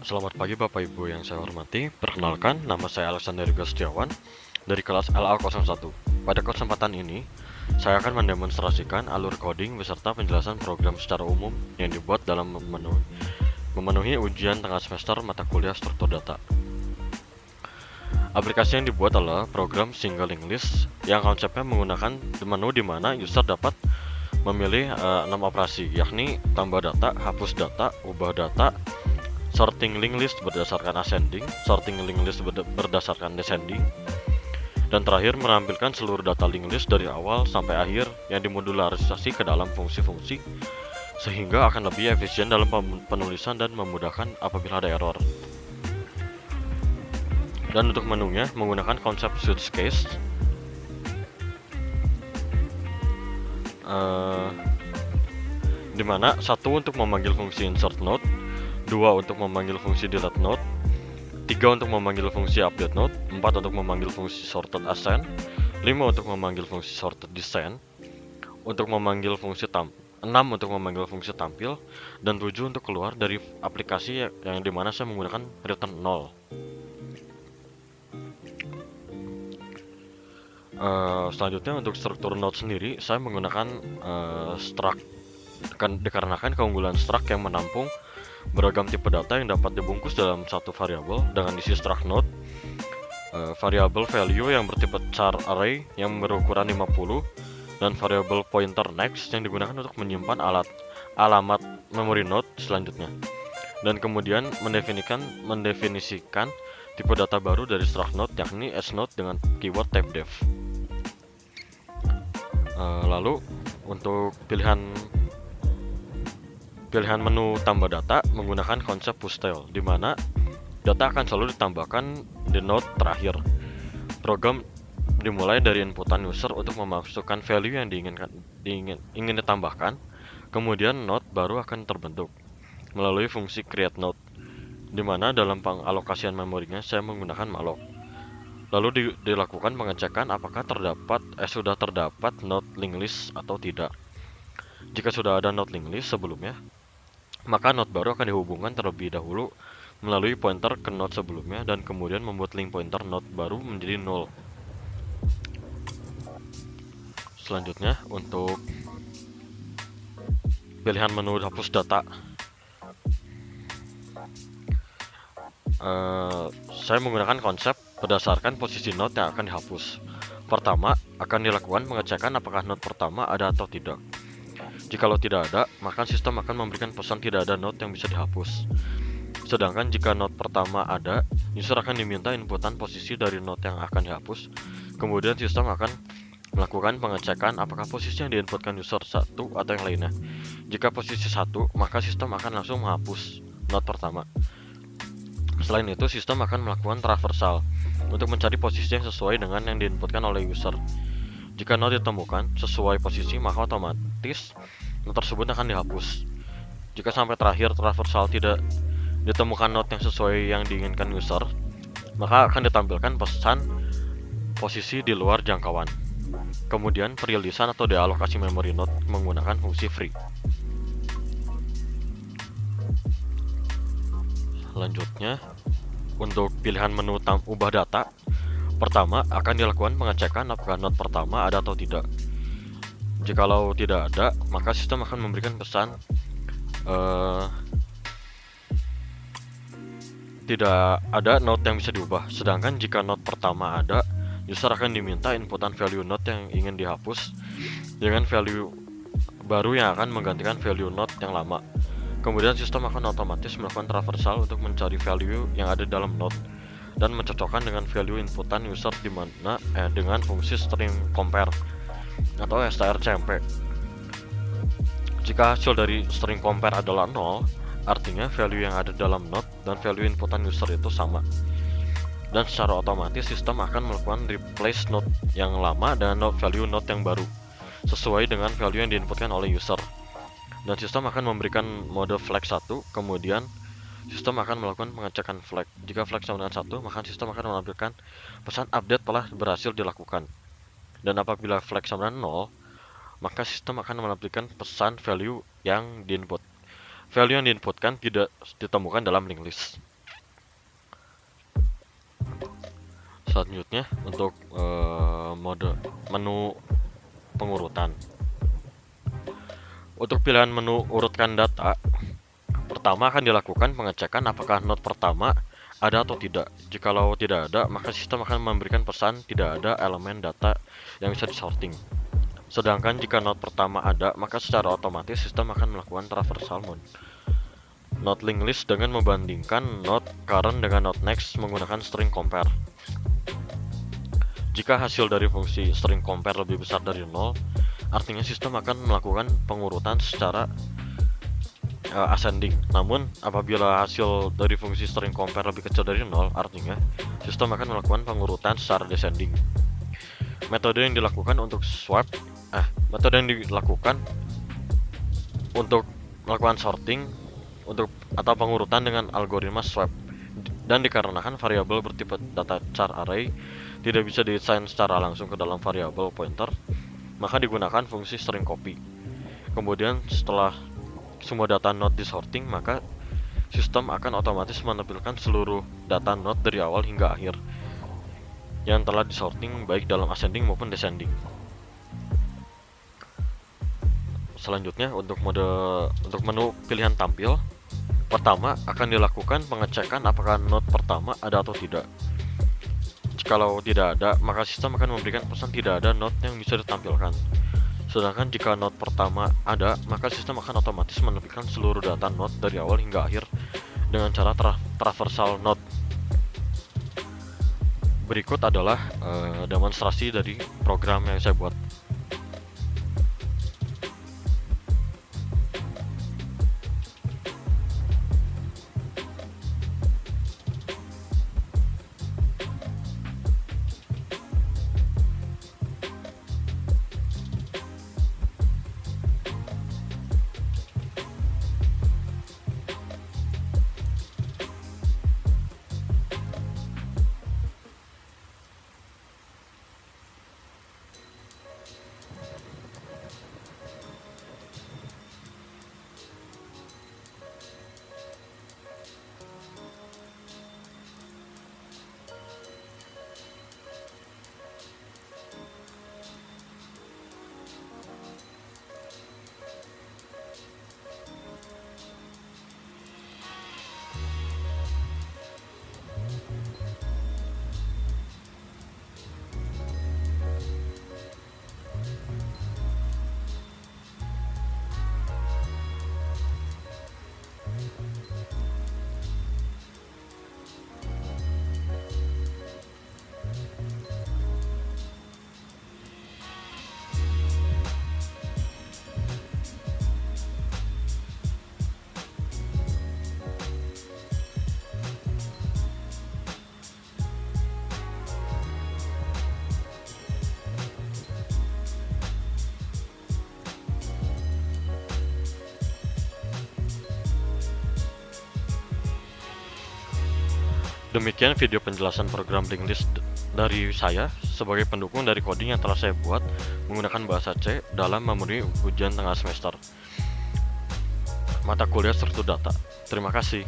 Selamat pagi Bapak Ibu yang saya hormati. Perkenalkan, nama saya Alexander Yuga Setiawan dari kelas LA01. Pada kesempatan ini, saya akan mendemonstrasikan alur coding beserta penjelasan program secara umum yang dibuat dalam memenuhi ujian tengah semester mata kuliah struktur data. Aplikasi yang dibuat adalah program single linked list yang konsepnya menggunakan menu di mana user dapat memilih 6 operasi, yakni tambah data, hapus data, ubah data, sorting linked list berdasarkan ascending, sorting linked list berdasarkan descending, dan terakhir menampilkan seluruh data linked list dari awal sampai akhir yang dimodularisasi ke dalam fungsi-fungsi sehingga akan lebih efisien dalam penulisan dan memudahkan apabila ada error. Dan untuk menunya menggunakan konsep switch case, dimana satu untuk memanggil fungsi insert node, 2 untuk memanggil fungsi delete node, 3 untuk memanggil fungsi update node, 4 untuk memanggil fungsi sorted ascend, 5 untuk memanggil fungsi sorted descend, untuk memanggil fungsi 6 untuk memanggil fungsi tampil, dan 7 untuk keluar dari aplikasi yang dimana saya menggunakan return 0. Selanjutnya untuk struktur node sendiri, saya menggunakan struct dikarenakan keunggulan struct yang menampung beragam tipe data yang dapat dibungkus dalam satu variabel dengan isi struct node, variabel value yang bertipe char array yang berukuran 50, dan variabel pointer next yang digunakan untuk menyimpan alamat memori node selanjutnya, dan kemudian mendefinisikan tipe data baru dari struct node yakni snode dengan keyword typedef. Lalu untuk pilihan menu tambah data menggunakan konsep pushtail, di mana data akan selalu ditambahkan di node terakhir. Program dimulai dari inputan user untuk memasukkan value yang ingin ditambahkan, kemudian node baru akan terbentuk melalui fungsi create node, di mana dalam pengalokasian memorinya saya menggunakan malloc. Lalu dilakukan pengecekan apakah sudah terdapat node linked list atau tidak. Jika sudah ada node linked list sebelumnya, maka node baru akan dihubungkan terlebih dahulu melalui pointer ke node sebelumnya dan kemudian membuat link pointer node baru menjadi 0. Selanjutnya untuk pilihan menu hapus data, saya menggunakan konsep berdasarkan posisi node yang akan dihapus. Pertama, akan dilakukan pengecekan apakah node pertama ada atau tidak. Jikalau tidak ada, maka sistem akan memberikan pesan tidak ada node yang bisa dihapus. Sedangkan jika node pertama ada, user akan diminta inputan posisi dari node yang akan dihapus. Kemudian sistem akan melakukan pengecekan apakah posisi yang diinputkan user satu atau yang lainnya. Jika posisi 1, maka sistem akan langsung menghapus node pertama. Selain itu, sistem akan melakukan traversal untuk mencari posisi yang sesuai dengan yang diinputkan oleh user. Jika node ditemukan sesuai posisi, maka otomatis node tersebut akan dihapus. Jika sampai terakhir traversal tidak ditemukan node yang sesuai yang diinginkan user, maka akan ditampilkan pesan posisi di luar jangkauan. Kemudian perilisan atau dealokasi memori node menggunakan fungsi free. Selanjutnya, untuk pilihan menu ubah data, pertama akan dilakukan pengecekan apakah node pertama ada atau tidak. Jikalau tidak ada, maka sistem akan memberikan pesan tidak ada node yang bisa diubah. Sedangkan jika node pertama ada, user akan diminta inputan value node yang ingin dihapus dengan value baru yang akan menggantikan value node yang lama. Kemudian sistem akan otomatis melakukan traversal untuk mencari value yang ada dalam node dan mencocokkan dengan value inputan user dengan fungsi string compare atau strcmp. Jika hasil dari string compare adalah 0, artinya value yang ada dalam node dan value inputan user itu sama. Dan secara otomatis sistem akan melakukan replace node yang lama dengan value node yang baru sesuai dengan value yang diinputkan oleh user. Dan sistem akan memberikan mode flag 1, kemudian sistem akan melakukan pengecekan flag. Jika flag sama dengan 1, maka sistem akan menampilkan pesan update telah berhasil dilakukan. Dan apabila flag sama dengan 0, maka sistem akan menampilkan pesan value yang diinput. Value yang diinputkan tidak ditemukan dalam linked list. Selanjutnya untuk mode menu pengurutan. Untuk pilihan menu urutkan data, pertama akan dilakukan pengecekan apakah node pertama ada atau tidak. Jikalau tidak ada, maka sistem akan memberikan pesan tidak ada elemen data yang bisa disorting. Sedangkan jika node pertama ada, maka secara otomatis sistem akan melakukan traversal node linked list dengan membandingkan node current dengan node next menggunakan string compare. Jika hasil dari fungsi string compare lebih besar dari 0, artinya sistem akan melakukan pengurutan secara ascending. Namun, apabila hasil dari fungsi string compare lebih kecil dari 0, artinya sistem akan melakukan pengurutan secara descending. Metode yang dilakukan untuk melakukan sorting atau pengurutan dengan algoritma swap, dan dikarenakan variabel bertipe data char array tidak bisa diassign secara langsung ke dalam variabel pointer, maka digunakan fungsi string copy. Kemudian setelah semua data node disorting, maka sistem akan otomatis menampilkan seluruh data node dari awal hingga akhir yang telah disorting baik dalam ascending maupun descending. Selanjutnya untuk menu pilihan tampil, pertama akan dilakukan pengecekan apakah node pertama ada atau tidak. Jikalau tidak ada, maka sistem akan memberikan pesan tidak ada node yang bisa ditampilkan. Sedangkan jika node pertama ada, maka sistem akan otomatis menampilkan seluruh data node dari awal hingga akhir dengan cara traversal node. Berikut adalah demonstrasi dari program yang saya buat. Demikian video penjelasan program linked list dari saya sebagai pendukung dari coding yang telah saya buat menggunakan bahasa C dalam memenuhi ujian tengah semester mata kuliah struktur data. Terima kasih.